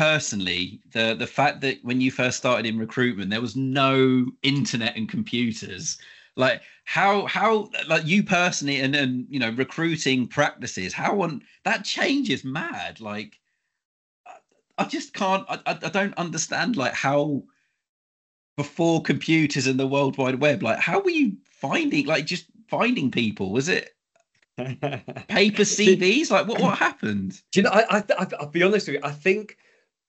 personally, the fact that when you first started in recruitment, there was no internet and computers. Like how like you personally and you know recruiting practices, how on that change is mad. Like I just can't. I don't understand like how before computers and the World Wide Web, like how were you finding like just finding people? Was it paper CVs? Like what happened? Do you know, I'll be honest with you. I think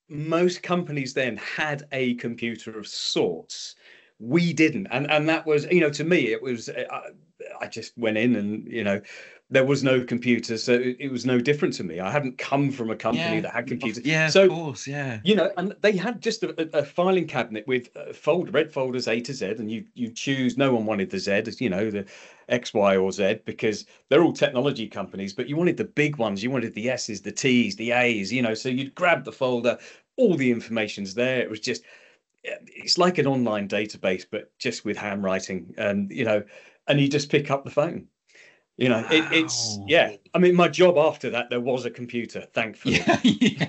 most companies then had a computer of sorts. We didn't, and that was, to me, it was. I just went in, and there was no computer, so it was no different to me. I hadn't come from a company Yeah, that had computers, yeah, of so course, yeah. and they had just a filing cabinet with red folders A to Z, and you choose. No one wanted the Z, the X, Y, or Z, because they're all technology companies. But you wanted the big ones. You wanted the S's, the T's, the A's. So you'd grab the folder, all the information's there. It was just, it's like an online database, but just with handwriting, and you just pick up the phone. It's Wow. yeah. I mean, my job after that, there was a computer, thankfully. Yeah, yeah.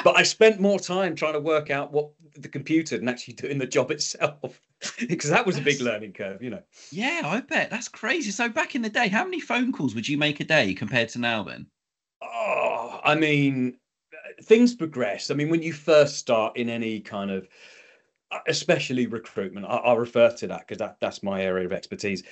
But I spent more time trying to work out what the computer than actually doing the job itself, because that was a big That's learning curve. yeah, I bet. That's crazy. So back in the day, how many phone calls would you make a day compared to now then? Oh, I mean, things progress. I mean, when you first start in any kind of, especially recruitment, I'll refer to that because that's my area of expertise.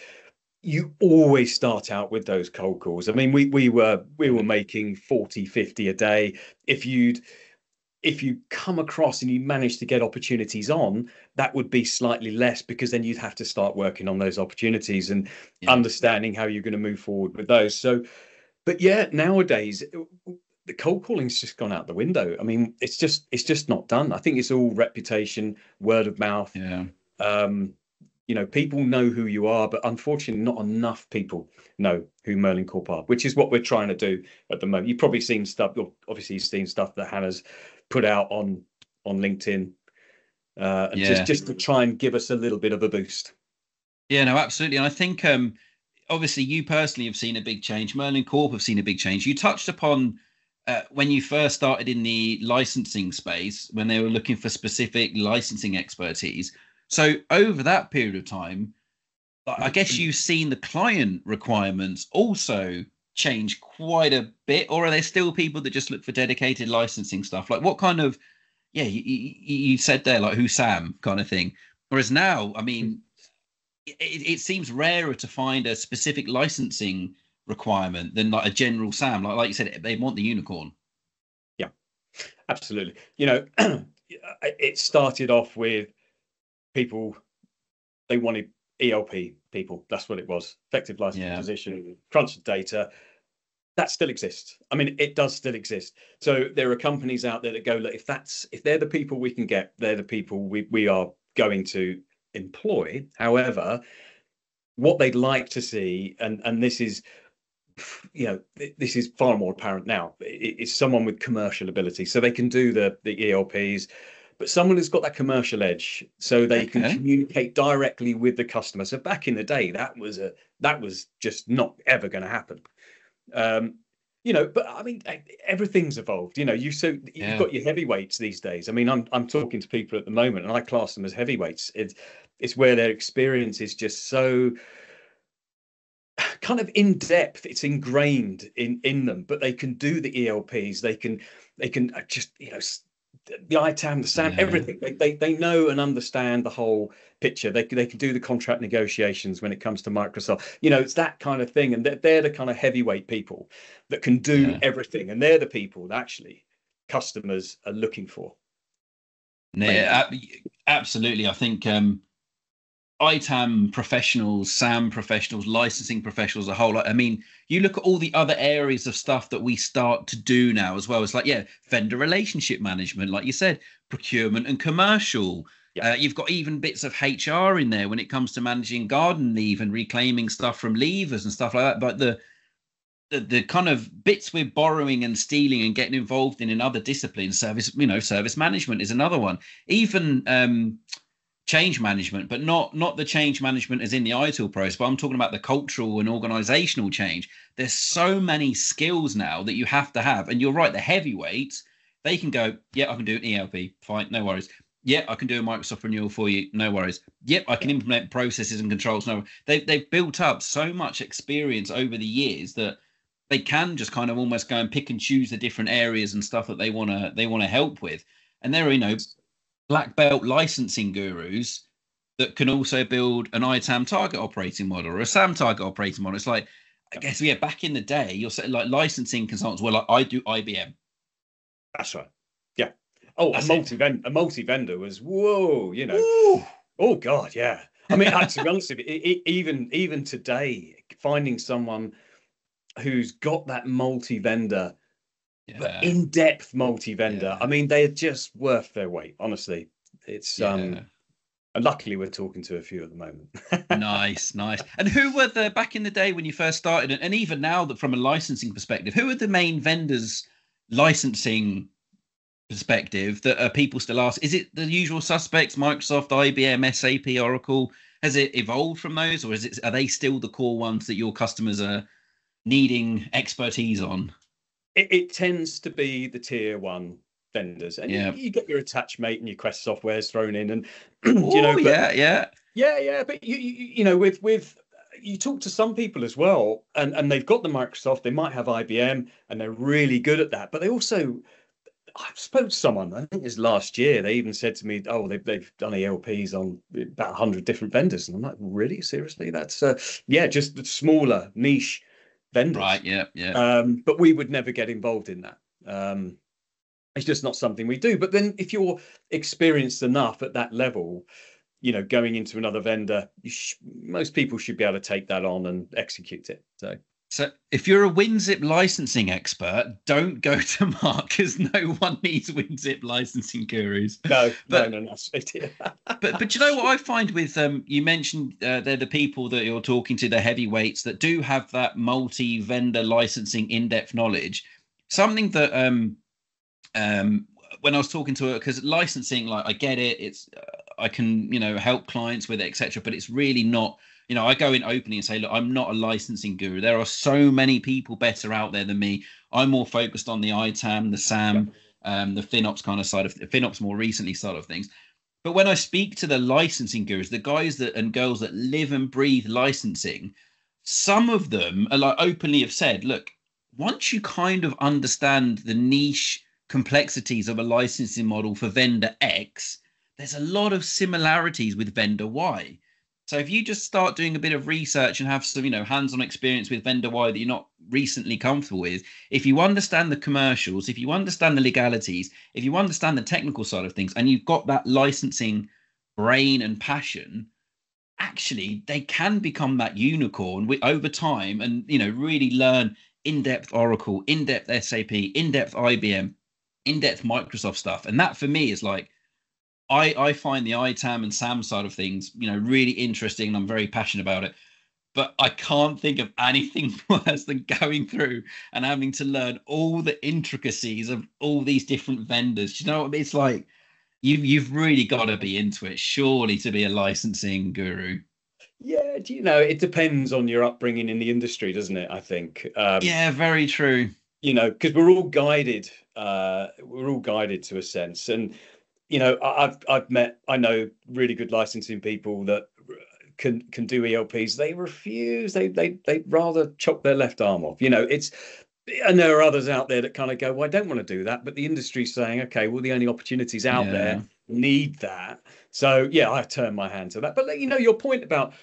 You always start out with those cold calls. I mean, we were making 40, 50 a day. If you come across and you manage to get opportunities on, that would be slightly less, because then you'd have to start working on those opportunities and Yeah. understanding how you're going to move forward with those. So, but yeah, nowadays the cold calling's just gone out the window. I mean, it's just not done. I think it's all reputation, word of mouth. Yeah. Um, people know who you are, but unfortunately, not enough people know who Merlin Corp are, which is what we're trying to do at the moment. You've probably seen stuff, or obviously you've seen stuff that Hannah's put out on LinkedIn, and just Yeah. just to try and give us a little bit of a boost. Yeah, no, absolutely. And I think obviously you personally have seen a big change. Merlin Corp have seen a big change. You touched upon when you first started in the licensing space, when they were looking for specific licensing expertise. So over that period of time, I guess you've seen the client requirements also change quite a bit, or are there still people that just look for dedicated licensing stuff? Like what kind of, yeah, you said there, like who Sam kind of thing. Whereas now, I mean, it seems rarer to find a specific licensing requirement than like a general SAM. Like you said, they want the unicorn. Yeah, absolutely. It started off with people, they wanted ELP people. That's what it was. Effective license Yeah. position, crunch the data. That still exists. I mean, it does still exist. So there are companies out there that go, look, if they're the people we can get, they're the people we are going to employ. However, what they'd like to see, and this is, this is far more apparent now, is someone with commercial ability, so they can do the ELPs, but someone who's got that commercial edge, so they can Okay. communicate directly with the customer. So back in the day, that was just not ever going to happen. But I mean, everything's evolved. You've Yeah. got your heavyweights these days. I mean, I'm talking to people at the moment, and I class them as heavyweights. It's where their experience is just so kind of in depth. It's ingrained in them, but they can do the ELPs. They can just the ITAM, the SAM, Yeah. everything. They know and understand the whole picture. They can do the contract negotiations when it comes to Microsoft. It's that kind of thing, and they're the kind of heavyweight people that can do Yeah. everything, and they're the people that actually customers are looking for Yeah, mainly. absolutely. I think ITAM professionals, SAM professionals, licensing professionals as a whole. I mean, you look at all the other areas of stuff that we start to do now as well. It's like, yeah, vendor relationship management, like you said, procurement and commercial. Yeah, You've got even bits of HR in there when it comes to managing garden leave and reclaiming stuff from leavers and stuff like that. But the kind of bits we're borrowing and stealing and getting involved in other disciplines, service management is another one. Even change management, but not the change management as in the ITIL process, but I'm talking about the cultural and organizational change. There's so many skills now that you have to have. And you're right, the heavyweights, They can go, yeah, I can do an ELP, fine, no worries. Yeah, I can do a Microsoft renewal for you, no worries. Yep, I can implement processes and controls. No, they've built up so much experience over the years that they can just kind of almost go and pick and choose the different areas and stuff that they wanna help with. And there are, black belt licensing gurus that can also build an ITAM target operating model or a SAM target operating model. It's like, I guess, yeah, back in the day, you're saying like licensing consultants. Well, like, I do IBM. That's right. Yeah. Oh, That's a multi-vendor was, whoa, Ooh. oh God, yeah. I mean, to be honest with you, even today, finding someone who's got that multi-vendor, but in-depth multi-vendor, I mean, they're just worth their weight. Honestly, it's and luckily we're talking to a few at the moment. Nice. And who were the back in the day when you first started, and even now that from a licensing perspective, who are the main vendors licensing perspective that people still ask? Is it the usual suspects, Microsoft, IBM, SAP, Oracle? Has it evolved from those, or are they still the core ones that your customers are needing expertise on? It tends to be the tier one vendors, and you get your Attachmate and your Quest softwares thrown in, and but with you talk to some people as well, and they've got the Microsoft, they might have IBM, and they're really good at that, but they also, I spoke to someone, I think it was last year, they even said to me, oh, they've done ELPs on about 100 different vendors. And I'm like, really? Seriously? That's, just the smaller niche vendors. Right, yeah. But we would never get involved in that. It's just not something we do. But then if you're experienced enough at that level, going into another vendor, most people should be able to take that on and execute it. So if you're a WinZip licensing expert, don't go to Mark, because no one needs WinZip licensing gurus. No. But you know what I find with you mentioned they're the people that you're talking to, the heavyweights that do have that multi-vendor licensing in-depth knowledge. Something that when I was talking to her, because licensing, like, I get it, it's I can help clients with it, etc. But it's really not. I go in openly and say, look, I'm not a licensing guru. There are so many people better out there than me. I'm more focused on the ITAM, the SAM, the FinOps kind of side of FinOps more recently side of things. But when I speak to the licensing gurus, the guys and girls that live and breathe licensing, some of them are like openly have said, look, once you kind of understand the niche complexities of a licensing model for vendor X, there's a lot of similarities with vendor Y. So if you just start doing a bit of research and have some, hands-on experience with vendor Y that you're not recently comfortable with, if you understand the commercials, if you understand the legalities, if you understand the technical side of things, and you've got that licensing brain and passion, actually they can become that unicorn over time and, really learn in-depth Oracle, in-depth SAP, in-depth IBM, in-depth Microsoft stuff. And that for me is like, I find the ITAM and SAM side of things, really interesting, and I'm very passionate about it. But I can't think of anything worse than going through and having to learn all the intricacies of all these different vendors. You know what I mean? It's like you've really got to be into it, surely, to be a licensing guru. Yeah, it depends on your upbringing in the industry, doesn't it? I think. Yeah, very true. Because we're all guided. We're all guided to a sense, and I know really good licensing people that can do ELPs. They refuse. They rather chop their left arm off. And there are others out there that kind of go, well, I don't want to do that, but the industry's saying, okay, well, the only opportunities out there need that. So I turn my hand to that. But your point about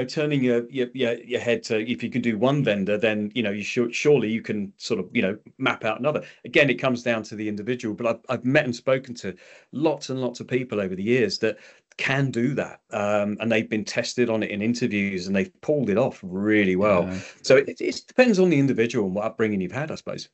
turning your head to, if you can do one vendor, then you surely you can sort of map out another. Again, it comes down to the individual. But I've met and spoken to lots and lots of people over the years that can do that, and they've been tested on it in interviews, and they've pulled it off really well. So it depends on the individual and what upbringing you've had, I suppose.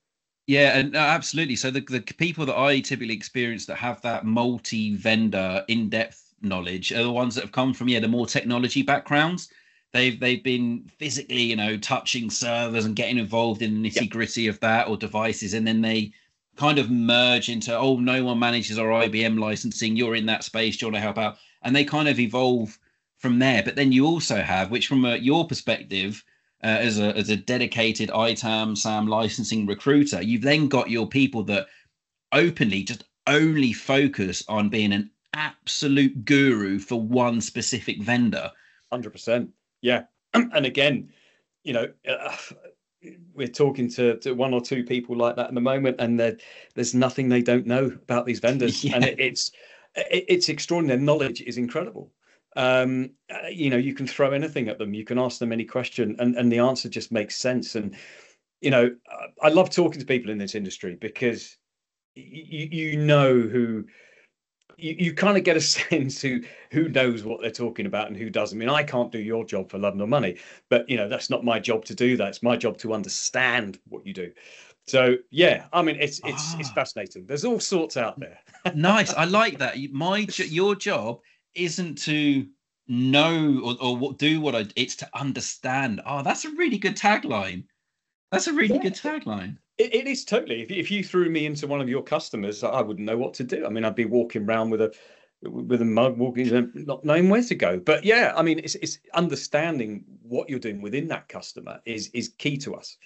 Yeah, and absolutely. So the people that I typically experience that have that multi-vendor in-depth knowledge are the ones that have come from the more technology backgrounds. They've been physically, touching servers and getting involved in the nitty-gritty of that, or devices, and then they kind of merge into, oh, no one manages our IBM licensing, you're in that space, do you want to help out? And they kind of evolve from there. But then you also have, which from your perspective, as a dedicated ITAM SAM licensing recruiter, you've then got your people that openly just only focus on being an absolute guru for one specific vendor. 100%. Yeah. And again, you know, we're talking to one or two people like that at the moment, and there's nothing they don't know about these vendors. Yeah. And it's extraordinary. Their knowledge is incredible. You know, you can throw anything at them, you can ask them any question, and the answer just makes sense. And you know, I love talking to people in this industry because you know who you kind of get a sense who knows what they're talking about and who doesn't. I mean, I can't do your job for love nor money, but you know, that's not my job to do that. It's my job to understand what you do. So yeah, I mean, it's Ah, fascinating. There's all sorts out there. nice. I like that. Your job isn't to know or do what I. It's to understand. Oh, that's a really good tagline. That's a really Yeah, good tagline. it is totally. If you threw me into one of your customers, I wouldn't know what to do. I mean, I'd be walking around with a mug, walking, not knowing where to go. But yeah, I mean, it's understanding what you're doing within that customer is key to us.